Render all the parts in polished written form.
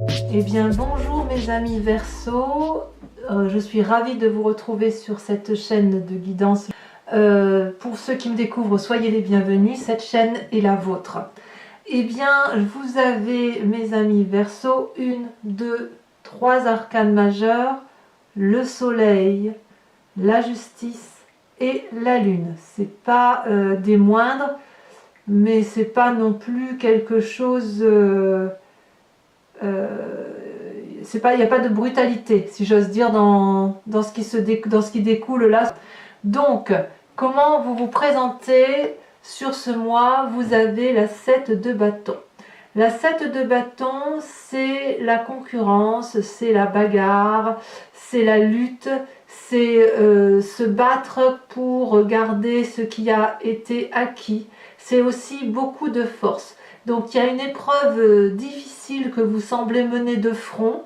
Eh bien bonjour mes amis Verseau, je suis ravie de vous retrouver sur cette chaîne de guidance. Pour ceux qui me découvrent, soyez les bienvenus, cette chaîne est la vôtre. Eh bien vous avez mes amis Verseau, 1, 2, 3 arcanes majeures, le soleil, la justice et la lune. C'est pas des moindres, mais c'est pas non plus quelque chose... c'est pas, il n'y a pas de brutalité, si j'ose dire, dans ce qui découle là. Donc, comment vous vous présentez sur ce mois? Vous avez la 7 de bâton. La 7 de bâton, c'est la concurrence, c'est la bagarre, c'est la lutte, c'est se battre pour garder ce qui a été acquis. C'est aussi beaucoup de force. Donc il y a une épreuve difficile que vous semblez mener de front,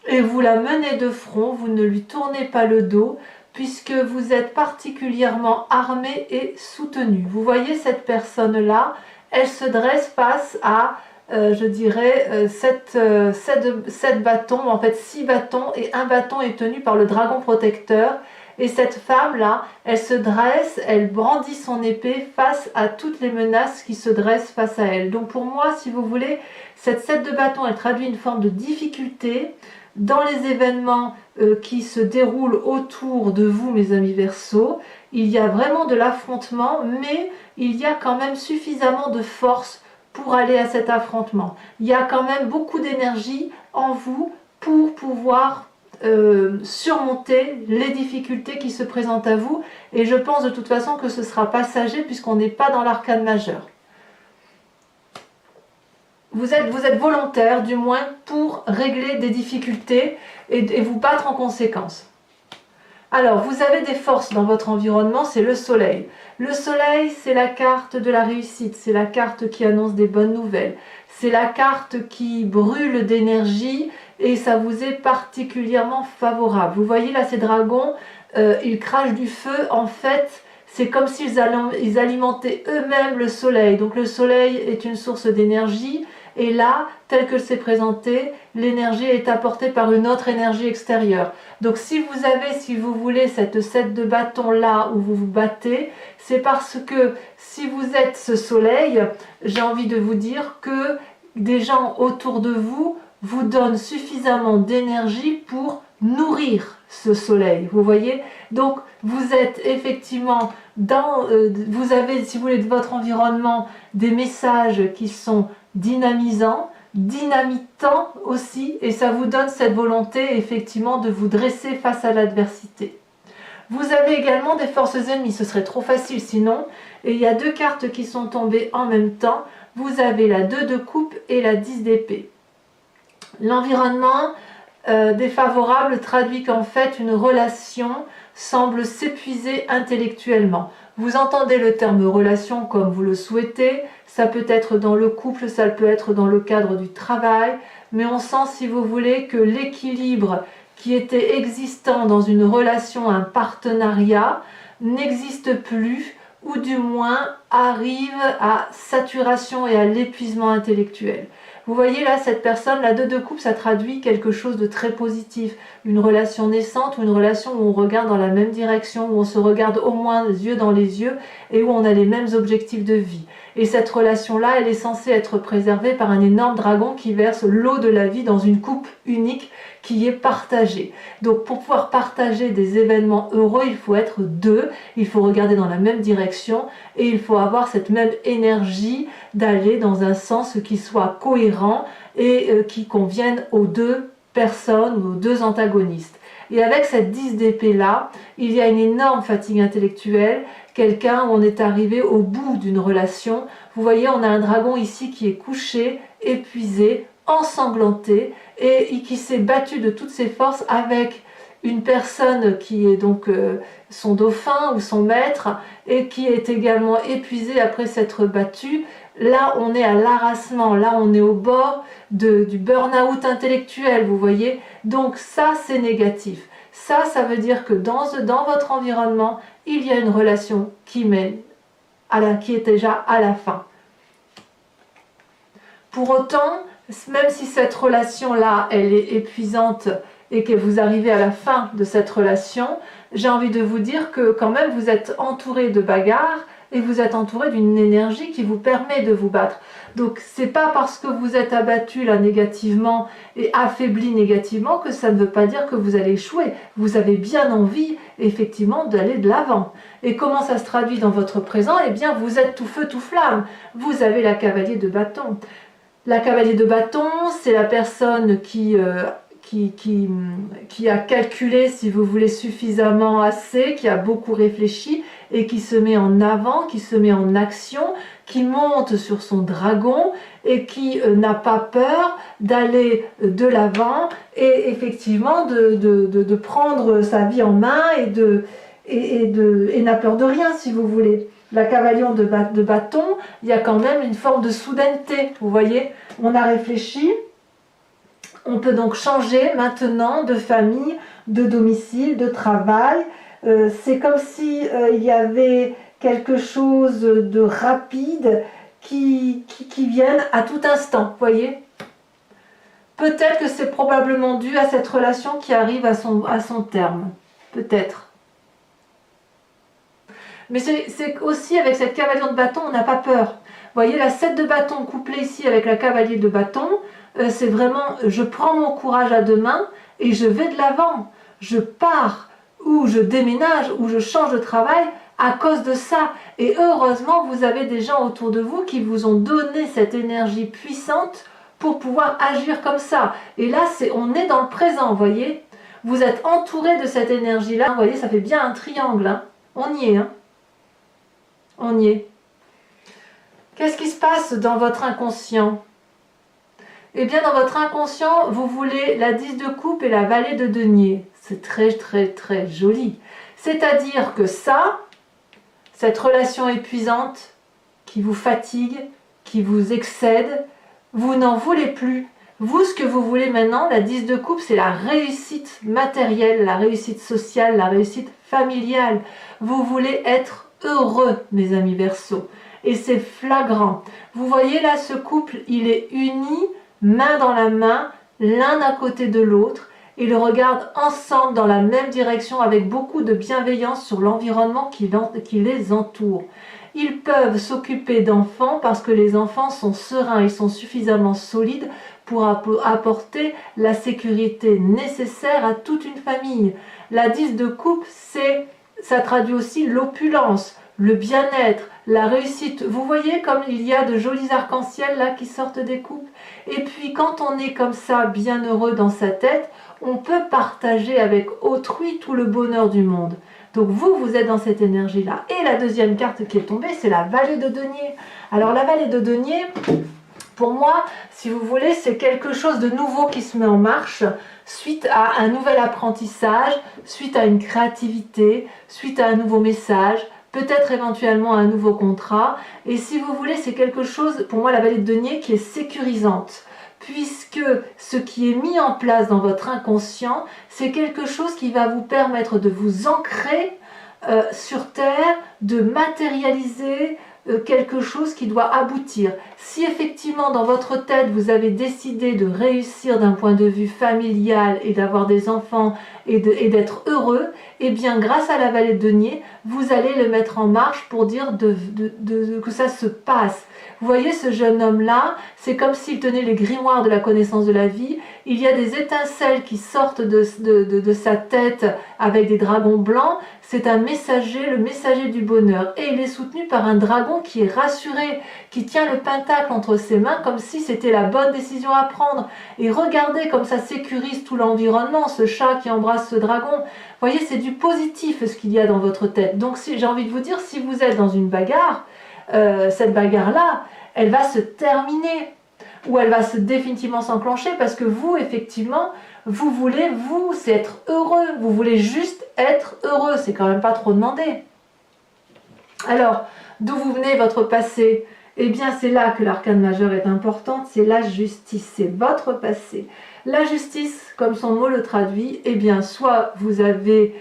et vous la menez de front, vous ne lui tournez pas le dos, puisque vous êtes particulièrement armé et soutenu. Vous voyez cette personne-là, elle se dresse face à, je dirais, 7 bâtons, en fait 6 bâtons, et un bâton est tenu par le dragon protecteur. Et cette femme-là, elle se dresse, elle brandit son épée face à toutes les menaces qui se dressent face à elle. Donc pour moi, si vous voulez, cette 7 de bâton, elle traduit une forme de difficulté dans les événements qui se déroulent autour de vous, mes amis Verseaux. Il y a vraiment de l'affrontement, mais il y a quand même suffisamment de force pour aller à cet affrontement. Il y a quand même beaucoup d'énergie en vous pour pouvoir surmonter les difficultés qui se présentent à vous, et je pense de toute façon que ce sera passager puisqu'on n'est pas dans l'arcane majeur. Vous êtes volontaire du moins pour régler des difficultés et vous battre en conséquence. Alors, vous avez des forces dans votre environnement, c'est le soleil. Le soleil, c'est la carte de la réussite, c'est la carte qui annonce des bonnes nouvelles. C'est la carte qui brûle d'énergie et ça vous est particulièrement favorable. Vous voyez là, ces dragons, ils crachent du feu. En fait, c'est comme s'ils alimentaient eux-mêmes le soleil. Donc le soleil est une source d'énergie. Et là, tel que c'est présenté, l'énergie est apportée par une autre énergie extérieure. Donc si vous avez, si vous voulez, cette 7 de bâton là où vous vous battez, c'est parce que si vous êtes ce soleil, j'ai envie de vous dire que des gens autour de vous vous donnent suffisamment d'énergie pour nourrir ce soleil. Vous voyez? Donc vous êtes effectivement dans... vous avez, si vous voulez, de votre environnement des messages qui sont dynamisant, dynamitant aussi, et ça vous donne cette volonté effectivement de vous dresser face à l'adversité. Vous avez également des forces ennemies, ce serait trop facile sinon, et il y a 2 cartes qui sont tombées en même temps. Vous avez la 2 de coupe et la 10 d'épée. L'environnement défavorable traduit qu'en fait une relation semble s'épuiser intellectuellement. Vous entendez le terme relation comme vous le souhaitez, ça peut être dans le couple, ça peut être dans le cadre du travail, mais on sent, si vous voulez, que l'équilibre qui était existant dans une relation, un partenariat, n'existe plus, ou du moins arrive à saturation et à l'épuisement intellectuel. Vous voyez là, cette personne, la 2 de coupe, ça traduit quelque chose de très positif. Une relation naissante ou une relation où on regarde dans la même direction, où on se regarde au moins les yeux dans les yeux et où on a les mêmes objectifs de vie. Et cette relation-là, elle est censée être préservée par un énorme dragon qui verse l'eau de la vie dans une coupe unique qui est partagée. Donc pour pouvoir partager des événements heureux, il faut être 2, il faut regarder dans la même direction et il faut avoir cette même énergie d'aller dans un sens qui soit cohérent et qui convienne aux 2 personnes ou aux 2 antagonistes. Et avec cette 10 d'épée là, il y a une énorme fatigue intellectuelle, quelqu'un où on est arrivé au bout d'une relation. Vous voyez, on a un dragon ici qui est couché, épuisé, ensanglanté et qui s'est battu de toutes ses forces avec une personne qui est donc son dauphin ou son maître et qui est également épuisé après s'être battu. Là, on est à l'arasement, là, on est au bord du burn-out intellectuel, vous voyez. Donc ça, c'est négatif. Ça veut dire que dans votre environnement, il y a une relation qui est déjà à la fin. Pour autant, même si cette relation-là, elle est épuisante et que vous arrivez à la fin de cette relation, j'ai envie de vous dire que quand même vous êtes entouré de bagarres et vous êtes entouré d'une énergie qui vous permet de vous battre. Donc c'est pas parce que vous êtes abattu là négativement et affaibli négativement que ça ne veut pas dire que vous allez échouer. Vous avez bien envie effectivement d'aller de l'avant. Et comment ça se traduit dans votre présent? Eh bien vous êtes tout feu tout flamme. Vous avez la cavalier de bâton. La cavalier de bâton, c'est la personne qui a calculé, si vous voulez, suffisamment assez, qui a beaucoup réfléchi et qui se met en avant, qui se met en action, qui monte sur son dragon et qui n'a pas peur d'aller de l'avant et effectivement de prendre sa vie en main et n'a peur de rien, si vous voulez. La cavalier de bâton, il y a quand même une forme de soudaineté, vous voyez, on a réfléchi. On peut donc changer maintenant de famille, de domicile, de travail. C'est comme si il y avait quelque chose de rapide qui vienne à tout instant, vous voyez. Peut-être que c'est probablement dû à cette relation qui arrive à son terme. Peut-être. Mais c'est aussi avec cette cavalier de bâton, on n'a pas peur. Vous voyez, la 7 de bâton couplée ici avec la cavalier de bâton, c'est vraiment, je prends mon courage à deux mains et je vais de l'avant. Je pars, ou je déménage, ou je change de travail à cause de ça. Et heureusement, vous avez des gens autour de vous qui vous ont donné cette énergie puissante pour pouvoir agir comme ça. Et là, on est dans le présent, vous voyez. Vous êtes entouré de cette énergie-là. Vous voyez, ça fait bien un triangle. Hein. On y est. Hein. On y est. Qu'est-ce qui se passe dans votre inconscient? Eh bien, dans votre inconscient, vous voulez la 10 de coupe et la vallée de denier. C'est très, très, très joli. C'est-à-dire que ça, cette relation épuisante qui vous fatigue, qui vous excède, vous n'en voulez plus. Vous, ce que vous voulez maintenant, la 10 de coupe, c'est la réussite matérielle, la réussite sociale, la réussite familiale. Vous voulez être heureux, mes amis Verseau. Et c'est flagrant. Vous voyez là, ce couple, il est uni, main dans la main, l'un à côté de l'autre, et le regardent ensemble dans la même direction avec beaucoup de bienveillance sur l'environnement qui les entoure. Ils peuvent s'occuper d'enfants parce que les enfants sont sereins, ils sont suffisamment solides pour apporter la sécurité nécessaire à toute une famille. La 10 de coupe, ça traduit aussi l'opulence, le bien-être, la réussite. Vous voyez comme il y a de jolis arcs-en-ciel là qui sortent des coupes. Et puis quand on est comme ça, bien heureux dans sa tête, on peut partager avec autrui tout le bonheur du monde. Donc vous êtes dans cette énergie-là. Et la deuxième carte qui est tombée, c'est la vallée de denier. Alors la vallée de denier, pour moi, si vous voulez, c'est quelque chose de nouveau qui se met en marche suite à un nouvel apprentissage, suite à une créativité, suite à un nouveau message, peut-être éventuellement un nouveau contrat. Et si vous voulez, c'est quelque chose, pour moi, la vallée de denier qui est sécurisante. Puisque ce qui est mis en place dans votre inconscient, c'est quelque chose qui va vous permettre de vous ancrer sur Terre, de matérialiser quelque chose qui doit aboutir. Si effectivement dans votre tête vous avez décidé de réussir d'un point de vue familial et d'avoir des enfants et d'être heureux, eh bien grâce à la vallée de denier, vous allez le mettre en marche pour dire que ça se passe. Vous voyez ce jeune homme-là, c'est comme s'il tenait les grimoires de la connaissance de la vie. Il y a des étincelles qui sortent de sa tête avec des dragons blancs. C'est un messager, le messager du bonheur. Et il est soutenu par un dragon qui est rassuré, qui tient le pentacle entre ses mains comme si c'était la bonne décision à prendre. Et regardez comme ça sécurise tout l'environnement, ce chat qui embrasse ce dragon. Vous voyez, c'est du positif ce qu'il y a dans votre tête. Donc j'ai envie de vous dire, si vous êtes dans une bagarre, cette bagarre-là, elle va se terminer ou elle va définitivement s'enclencher parce que vous, effectivement, vous voulez, c'est être heureux. Vous voulez juste être heureux. C'est quand même pas trop demandé. Alors, d'où vous venez, votre passé? Eh bien, c'est là que l'arcane majeure est importante. C'est la justice. C'est votre passé. La justice, comme son mot le traduit, eh bien, soit vous avez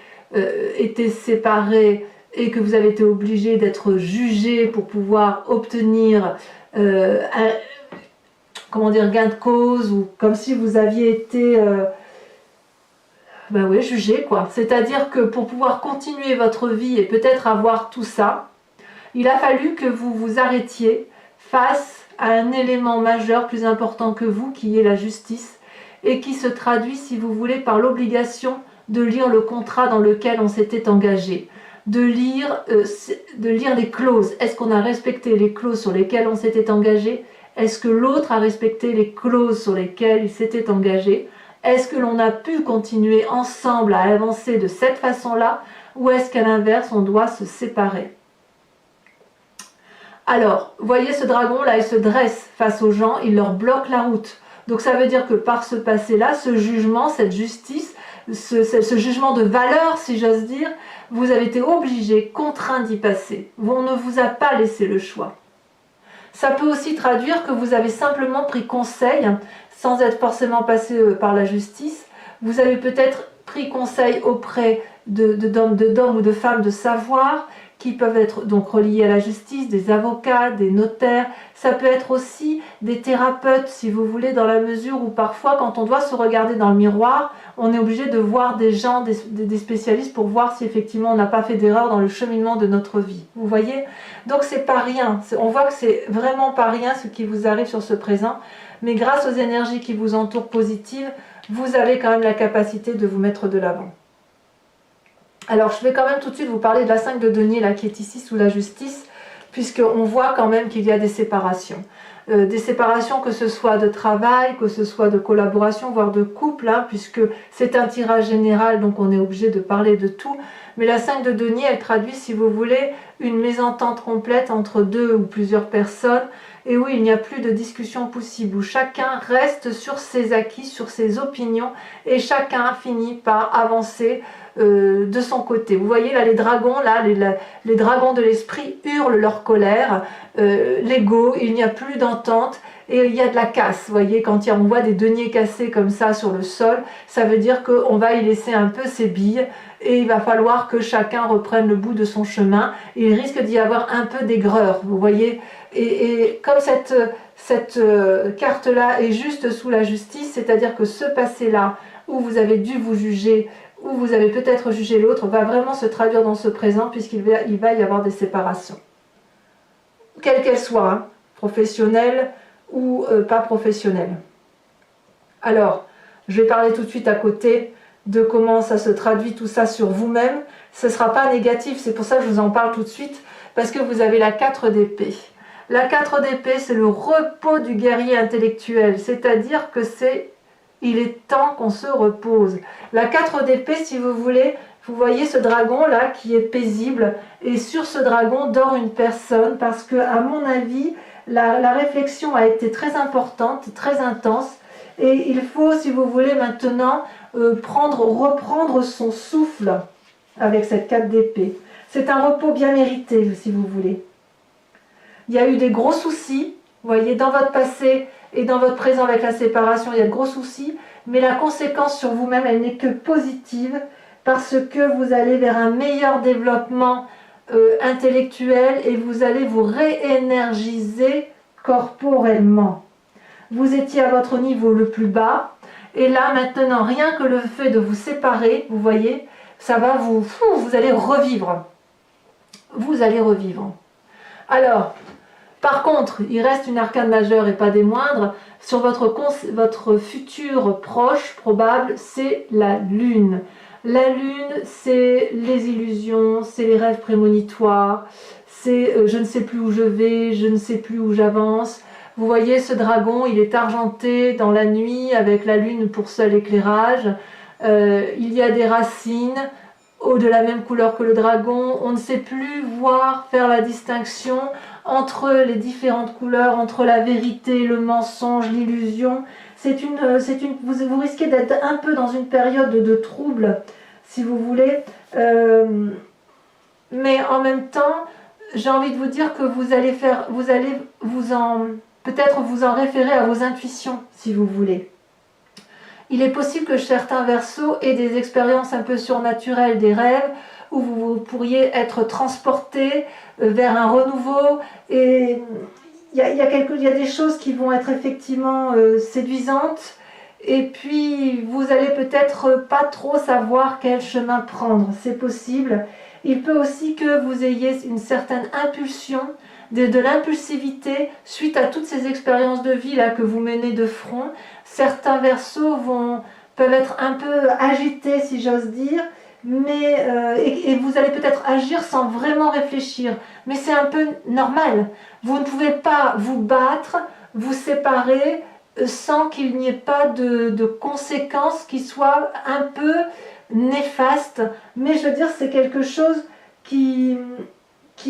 été séparés et que vous avez été obligé d'être jugé pour pouvoir obtenir comment dire, gain de cause, ou comme si vous aviez été ben oui, jugé, quoi. C'est-à-dire que pour pouvoir continuer votre vie et peut-être avoir tout ça, il a fallu que vous vous arrêtiez face à un élément majeur plus important que vous, qui est la justice, et qui se traduit, si vous voulez, par l'obligation de lire le contrat dans lequel on s'était engagé, de lire les clauses. Est-ce qu'on a respecté les clauses sur lesquelles on s'était engagé? Est-ce que l'autre a respecté les clauses sur lesquelles il s'était engagé? Est-ce que l'on a pu continuer ensemble à avancer de cette façon-là, ou est-ce qu'à l'inverse, on doit se séparer? Alors, voyez ce dragon-là, il se dresse face aux gens, il leur bloque la route. Donc ça veut dire que par ce passé-là, ce jugement, cette justice, ce jugement de valeur, si j'ose dire, vous avez été obligé, contraint d'y passer. On ne vous a pas laissé le choix. Ça peut aussi traduire que vous avez simplement pris conseil, sans être forcément passé par la justice. Vous avez peut-être pris conseil auprès d'hommes ou de femmes de savoir, qui peuvent être donc reliés à la justice, des avocats, des notaires. Ça peut être aussi des thérapeutes, si vous voulez, dans la mesure où parfois, quand on doit se regarder dans le miroir, on est obligé de voir des gens, des spécialistes, pour voir si effectivement on n'a pas fait d'erreur dans le cheminement de notre vie. Vous voyez? Donc c'est pas rien. On voit que c'est vraiment pas rien ce qui vous arrive sur ce présent, mais grâce aux énergies qui vous entourent positives, vous avez quand même la capacité de vous mettre de l'avant. Alors, je vais quand même tout de suite vous parler de la 5 de denier, là, qui est ici sous la justice, puisqu'on voit quand même qu'il y a des séparations. Des séparations, que ce soit de travail, que ce soit de collaboration, voire de couple, hein, puisque c'est un tirage général, donc on est obligé de parler de tout. Mais la 5 de denier, elle traduit, si vous voulez, une mésentente complète entre deux ou plusieurs personnes, et où il n'y a plus de discussion possible, où chacun reste sur ses acquis, sur ses opinions, et chacun finit par avancer de son côté. Vous voyez là les dragons, là, les dragons de l'esprit hurlent leur colère, l'ego, il n'y a plus d'entente et il y a de la casse. Vous voyez, quand on voit des deniers cassés comme ça sur le sol, ça veut dire qu'on va y laisser un peu ses billes et il va falloir que chacun reprenne le bout de son chemin. Il risque d'y avoir un peu d'aigreur, vous voyez. Et comme cette carte-là est juste sous la justice, c'est-à-dire que ce passé-là, où vous avez dû vous juger, où vous avez peut-être jugé l'autre, va vraiment se traduire dans ce présent, puisqu'il va y avoir des séparations. Quelles qu'elles soient, hein, professionnelles ou pas professionnelles. Alors, je vais parler tout de suite à côté de comment ça se traduit tout ça sur vous-même. Ce ne sera pas négatif, c'est pour ça que je vous en parle tout de suite, parce que vous avez la 4 d'épée. La 4 d'épée, c'est le repos du guerrier intellectuel, c'est-à-dire que il est temps qu'on se repose. La 4 d'épée, si vous voulez, vous voyez ce dragon là qui est paisible, et sur ce dragon dort une personne, parce que à mon avis, la réflexion a été très importante, très intense, et il faut, si vous voulez, maintenant reprendre son souffle avec cette 4 d'épée. C'est un repos bien mérité, si vous voulez. Il y a eu des gros soucis, vous voyez, dans votre passé et dans votre présent avec la séparation, il y a de gros soucis, mais la conséquence sur vous-même, elle n'est que positive, parce que vous allez vers un meilleur développement intellectuel et vous allez vous réénergiser corporellement. Vous étiez à votre niveau le plus bas, et là maintenant, rien que le fait de vous séparer, vous voyez, ça va vous allez revivre. Vous allez revivre. Alors, par contre, il reste une arcane majeure et pas des moindres. Sur votre futur proche, probable, c'est la lune. La lune, c'est les illusions, c'est les rêves prémonitoires, c'est je ne sais plus où je vais, je ne sais plus où j'avance. Vous voyez ce dragon, il est argenté dans la nuit avec la lune pour seul éclairage. Il y a des racines de la même couleur que le dragon. On ne sait plus faire la distinction entre les différentes couleurs, entre la vérité, le mensonge, l'illusion. Vous risquez d'être un peu dans une période de trouble, si vous voulez. Mais en même temps, j'ai envie de vous dire que vous allez peut-être vous en référer à vos intuitions, si vous voulez. Il est possible que certains Verseaux aient des expériences un peu surnaturelles, des rêves, où vous pourriez être transporté vers un renouveau. Et il il y a des choses qui vont être effectivement séduisantes, et puis vous allez peut-être pas trop savoir quel chemin prendre, c'est possible. Il peut aussi que vous ayez une certaine impulsion, de l'impulsivité suite à toutes ces expériences de vie là que vous menez de front. Certains Verseaux peuvent être un peu agités, si j'ose dire, mais et vous allez peut-être agir sans vraiment réfléchir, mais c'est un peu normal. Vous ne pouvez pas vous battre, vous séparer sans qu'il n'y ait pas de conséquences qui soient un peu néfastes, mais je veux dire c'est quelque chose qui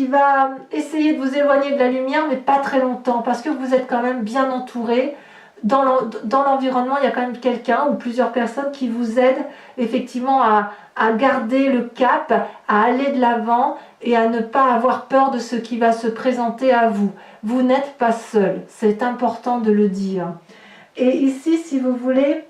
va essayer de vous éloigner de la lumière, mais pas très longtemps, parce que vous êtes quand même bien entouré. Dans l'environnement, il y a quand même quelqu'un ou plusieurs personnes qui vous aident effectivement à garder le cap, à aller de l'avant et à ne pas avoir peur de ce qui va se présenter à vous. Vous n'êtes pas seul, c'est important de le dire. Et ici, si vous voulez,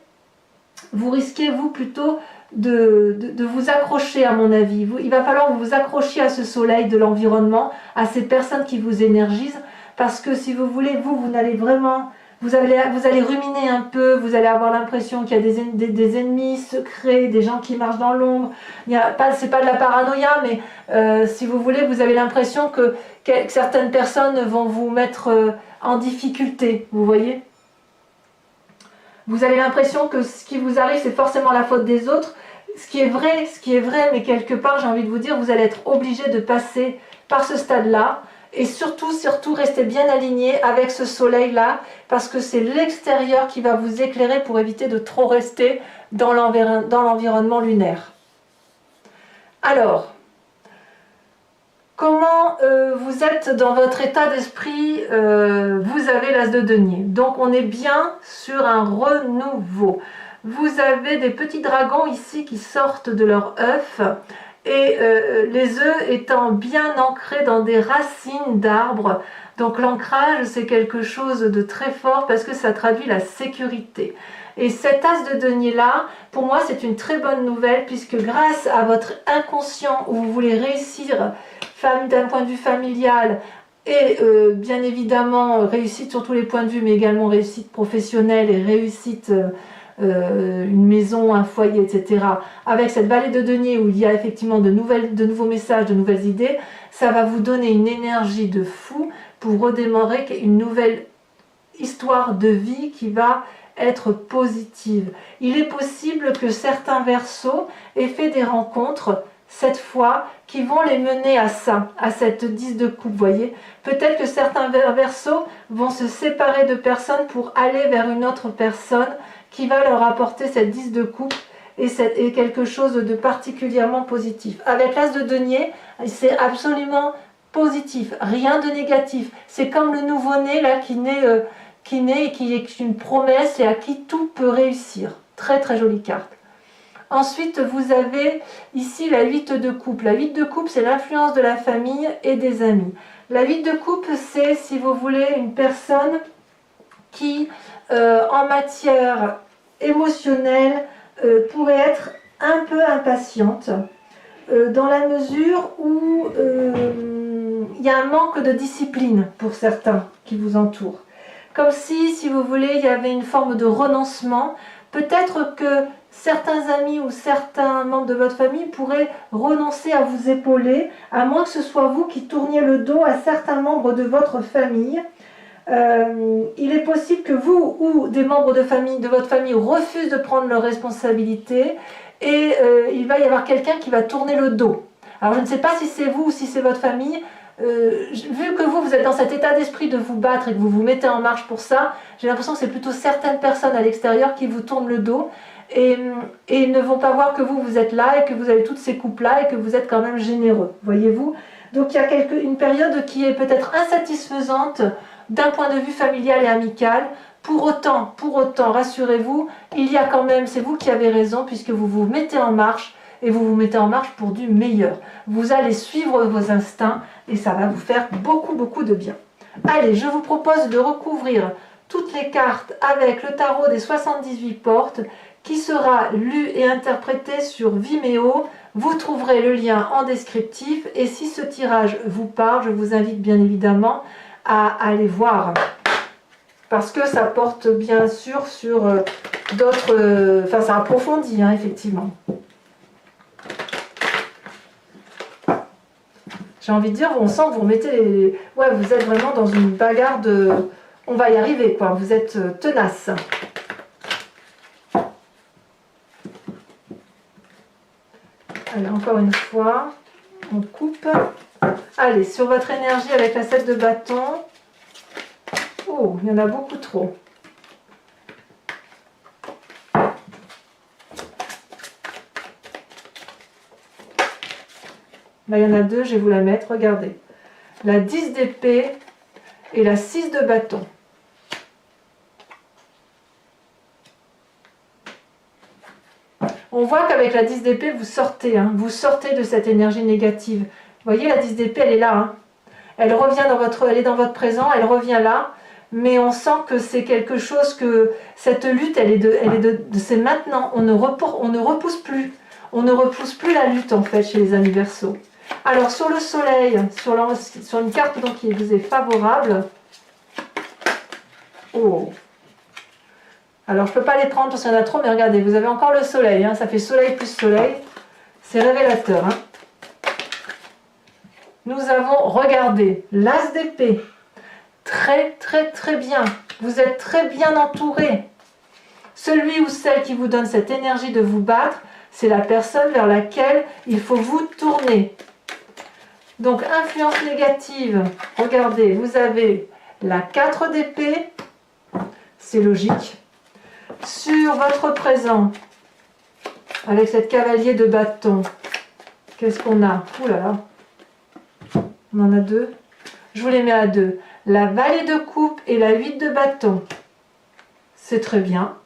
vous risquez, vous, plutôt de vous accrocher, à mon avis. Il va falloir que vous vous accrochiez à ce soleil de l'environnement, à ces personnes qui vous énergisent, parce que si vous voulez, vous n'allez vraiment... Vous allez ruminer un peu, vous allez avoir l'impression qu'il y a des ennemis secrets, des gens qui marchent dans l'ombre. C'est pas de la paranoïa, mais si vous voulez, vous avez l'impression que certaines personnes vont vous mettre en difficulté, vous voyez. Vous avez l'impression que ce qui vous arrive, c'est forcément la faute des autres. Ce qui est vrai, mais quelque part, j'ai envie de vous dire, vous allez être obligé de passer par ce stade-là. Et surtout, restez bien aligné avec ce soleil-là, parce que c'est l'extérieur qui va vous éclairer pour éviter de trop rester dans l'environnement lunaire. Alors, comment vous êtes dans votre état d'esprit? Vous avez l'as de denier, donc on est bien sur un renouveau. Vous avez des petits dragons ici qui sortent de leur œuf, et les œufs étant bien ancrés dans des racines d'arbres. Donc l'ancrage, c'est quelque chose de très fort parce que ça traduit la sécurité. Et cet as de denier là, pour moi, c'est une très bonne nouvelle, puisque grâce à votre inconscient, où vous voulez réussir d'un point de vue familial, et bien évidemment réussite sur tous les points de vue, mais également réussite professionnelle et réussite une maison, un foyer, etc. Avec cette vallée de denier où il y a effectivement de nouveaux messages, de nouvelles idées, ça va vous donner une énergie de fou pour redémarrer une nouvelle histoire de vie qui va être positive. Il est possible que certains Verseaux aient fait des rencontres cette fois qui vont les mener à ça, à cette 10 de coupe, voyez. Peut-être que certains Verseaux vont se séparer de personnes pour aller vers une autre personne qui va leur apporter cette 10 de coupe et quelque chose de particulièrement positif. Avec l'as de denier, c'est absolument positif, rien de négatif. C'est comme le nouveau-né là qui naît et qui est une promesse et à qui tout peut réussir. Très très jolie carte. Ensuite, vous avez ici la 8 de coupe. La 8 de coupe, c'est l'influence de la famille et des amis. La 8 de coupe, c'est, si vous voulez, une personne qui, en matière émotionnelle, pourrait être un peu impatiente, dans la mesure où il y a un manque de discipline pour certains qui vous entourent. Comme si vous voulez, il y avait une forme de renoncement. Peut-être que certains amis ou certains membres de votre famille pourraient renoncer à vous épauler, à moins que ce soit vous qui tourniez le dos à certains membres de votre famille. Il est possible que vous ou des membres de votre famille refusent de prendre leurs responsabilités et il va y avoir quelqu'un qui va tourner le dos. Alors je ne sais pas si c'est vous ou si c'est votre famille. Vu que vous êtes dans cet état d'esprit de vous battre et que vous vous mettez en marche pour ça, j'ai l'impression que c'est plutôt certaines personnes à l'extérieur qui vous tournent le dos et ne vont pas voir que vous êtes là et que vous avez toutes ces coupes-là et que vous êtes quand même généreux, voyez-vous. Donc il y a une période qui est peut-être insatisfaisante d'un point de vue familial et amical. Pour autant, rassurez-vous, il y a quand même, c'est vous qui avez raison puisque vous vous mettez en marche et vous vous mettez en marche pour du meilleur. Vous allez suivre vos instincts et ça va vous faire beaucoup, beaucoup de bien. Allez, je vous propose de recouvrir toutes les cartes avec le tarot des 78 portes qui sera lu et interprété sur Vimeo. Vous trouverez le lien en descriptif et si ce tirage vous parle, je vous invite bien évidemment à aller voir. Parce que ça porte bien sûr sur d'autres... Enfin, ça approfondit, hein, effectivement. J'ai envie de dire, on sent que vous mettez les... Ouais, vous êtes vraiment dans une bagarre de... On va y arriver, quoi. Vous êtes tenace. Allez, encore une fois, on coupe. Allez, sur votre énergie avec la 7 de bâton. Oh, il y en a beaucoup trop. Là, il y en a deux, je vais vous la mettre. Regardez. La 10 d'épée et la 6 de bâton. On voit qu'avec la 10 d'épée, vous sortez. Hein, vous sortez de cette énergie négative. Vous voyez, la 10 d'épée, elle est là. Hein. Elle revient dans votre, elle est dans votre présent, elle revient là. Mais on sent que c'est quelque chose que... Cette lutte, c'est maintenant. On ne repousse plus. On ne repousse plus la lutte, en fait, chez les amis Verseaux. Alors, sur le soleil, sur une carte donc, qui vous est favorable. Oh. Alors, je ne peux pas les prendre parce qu'il y en a trop, mais regardez, vous avez encore le soleil. Hein, ça fait soleil plus soleil. C'est révélateur. Hein. Nous avons, regardez, l'as d'épée. Très, très, très bien. Vous êtes très bien entouré. Celui ou celle qui vous donne cette énergie de vous battre, c'est la personne vers laquelle il faut vous tourner. Donc, influence négative. Regardez, vous avez la 4 d'épée. C'est logique. Sur votre présent, avec cette cavalier de bâton, qu'est-ce qu'on a? Ouh là là. On en a deux. Je vous les mets à deux. La vallée de coupe et la 8 de bâton. C'est très bien.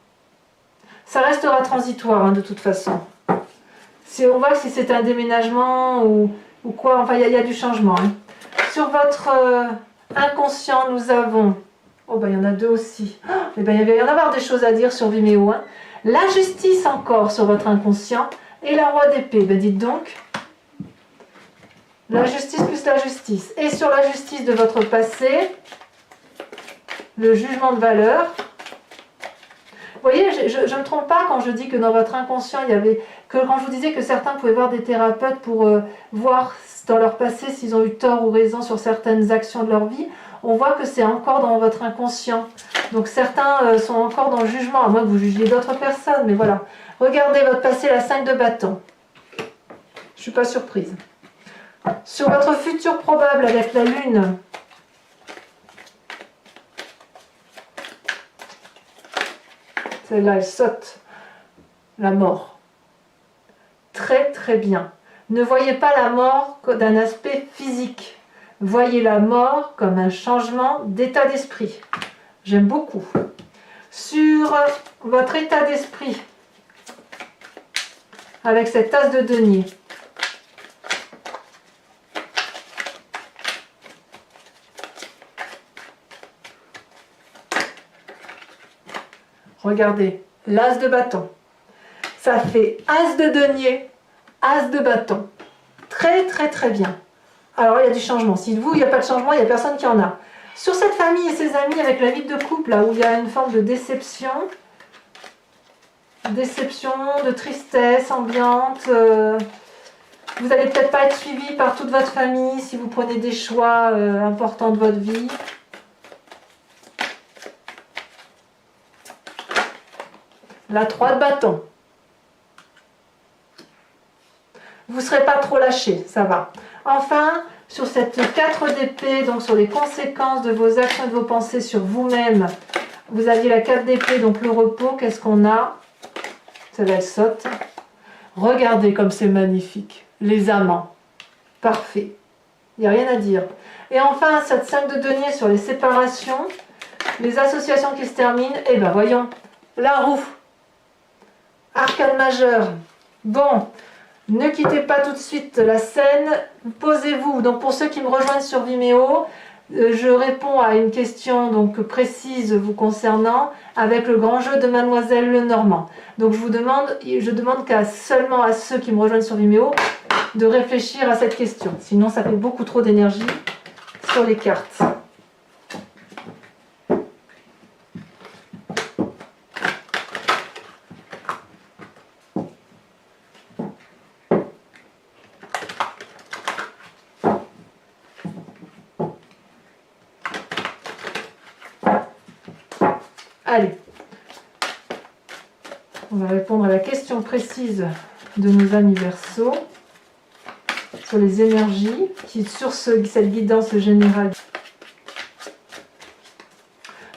Ça restera transitoire, hein, de toute façon. On voit que si c'est un déménagement ou quoi, enfin il y a du changement. Hein. Sur votre inconscient, nous avons... Oh ben il y en a deux aussi. Oh, eh ben, il va y en avoir des choses à dire sur Vimeo. Hein. La justice encore sur votre inconscient et la roi d'épée. Ben dites donc. La justice plus la justice. Et sur la justice de votre passé, le jugement de valeur. Vous voyez, je ne me trompe pas quand je dis que dans votre inconscient, il y avait... Quand je vous disais que certains pouvaient voir des thérapeutes pour voir dans leur passé s'ils ont eu tort ou raison sur certaines actions de leur vie, on voit que c'est encore dans votre inconscient. Donc certains sont encore dans le jugement, à moins que vous jugiez d'autres personnes, mais voilà. Regardez votre passé, la 5 de bâton. Je ne suis pas surprise. Sur votre futur probable avec la lune, celle-là, elle saute. La mort. Très très bien. Ne voyez pas la mort d'un aspect physique. Voyez la mort comme un changement d'état d'esprit. J'aime beaucoup. Sur votre état d'esprit, avec cette tasse de denier, regardez, l'as de bâton. Ça fait as de denier, as de bâton. Très, très, très bien. Alors, il y a du changement. Si vous, il n'y a pas de changement, il n'y a personne qui en a. Sur cette famille et ses amis, avec la vie de couple, là où il y a une forme de déception, de tristesse ambiante, vous n'allez peut-être pas être suivi par toute votre famille si vous prenez des choix importants de votre vie. La 3 de bâton. Vous ne serez pas trop lâché, ça va. Enfin, sur cette 4 d'épée, donc sur les conséquences de vos actions et de vos pensées sur vous-même, vous aviez la 4 d'épée, donc le repos, qu'est-ce qu'on a? Celle-là, elle saute. Regardez comme c'est magnifique. Les amants. Parfait. Il n'y a rien à dire. Et enfin, cette 5 de denier sur les séparations, les associations qui se terminent, eh bien voyons, la roue. Arcane majeur. Bon, ne quittez pas tout de suite la scène, posez-vous. Donc pour ceux qui me rejoignent sur Vimeo, je réponds à une question donc précise vous concernant avec le grand jeu de Mademoiselle Lenormand. Donc je demande seulement à ceux qui me rejoignent sur Vimeo de réfléchir à cette question. Sinon ça fait beaucoup trop d'énergie sur les cartes. Allez, on va répondre à la question précise de nos amis Verseau sur les énergies, sur cette guidance générale.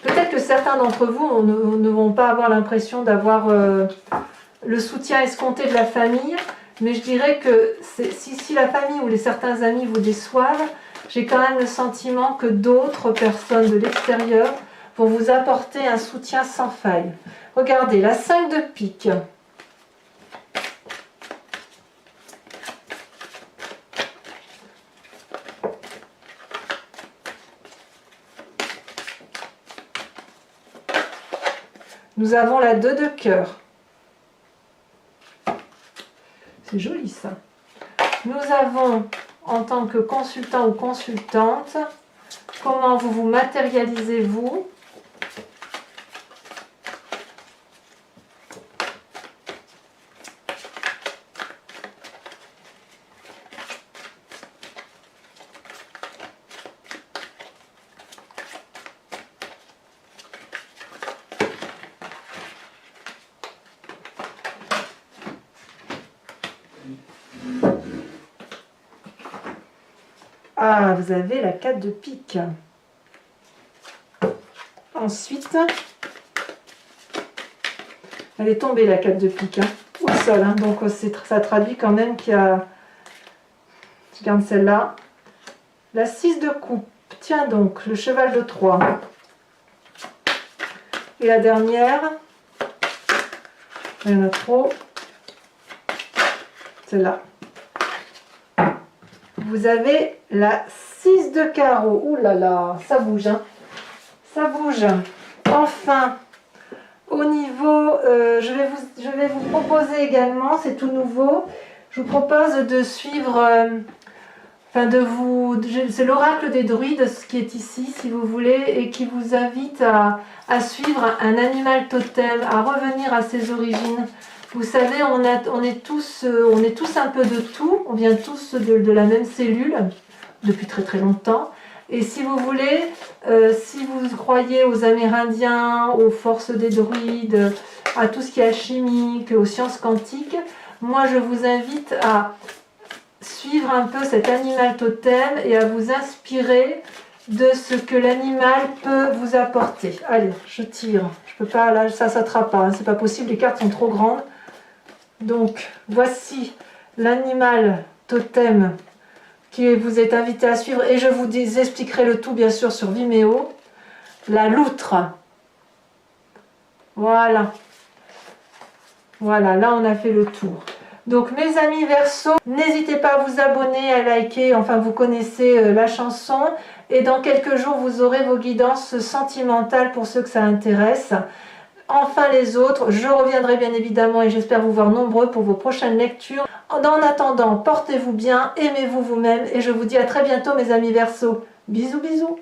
Peut-être que certains d'entre vous ne vont pas avoir l'impression d'avoir le soutien escompté de la famille, mais je dirais que si la famille ou certains amis vous déçoivent, j'ai quand même le sentiment que d'autres personnes de l'extérieur vont vous apporter un soutien sans faille. Regardez, la 5 de pique. Nous avons la 2 de cœur. C'est joli ça. Nous avons, en tant que consultant ou consultante, comment vous vous matérialisez-vous? Ah, vous avez la 4 de pique. Ensuite, elle est tombée la 4 de pique, hein, au sol. Hein, donc ça traduit quand même qu'il y a... Je garde celle-là. La 6 de coupe. Tiens donc, le cheval de 3. Et la dernière, il y en a trop. Celle-là. Vous avez la 6 de carreau. Ouh là là, ça bouge, hein. Ça bouge. Enfin, au niveau, je vais vous proposer également, c'est tout nouveau, je vous propose de suivre, c'est l'oracle des druides, ce qui est ici, si vous voulez, et qui vous invite à suivre un animal totem, à revenir à ses origines. Vous savez, on est tous un peu de tout, on vient tous de la même cellule depuis très très longtemps. Et si vous voulez, si vous croyez aux Amérindiens, aux forces des druides, à tout ce qui est alchimique, aux sciences quantiques, moi je vous invite à suivre un peu cet animal totem et à vous inspirer de ce que l'animal peut vous apporter. Allez, je tire. Je peux pas, là, ça ne sautera pas, hein, c'est pas possible, les cartes sont trop grandes. Donc, voici l'animal totem qui vous est invité à suivre, et je vous expliquerai le tout bien sûr sur Vimeo. La loutre. Voilà. Voilà, là on a fait le tour. Donc mes amis Verseau, n'hésitez pas à vous abonner, à liker, enfin vous connaissez la chanson. Et dans quelques jours, vous aurez vos guidances sentimentales pour ceux que ça intéresse. Enfin les autres, je reviendrai bien évidemment et j'espère vous voir nombreux pour vos prochaines lectures. En attendant, portez-vous bien, aimez-vous vous-même et je vous dis à très bientôt mes amis Verseau. Bisous bisous.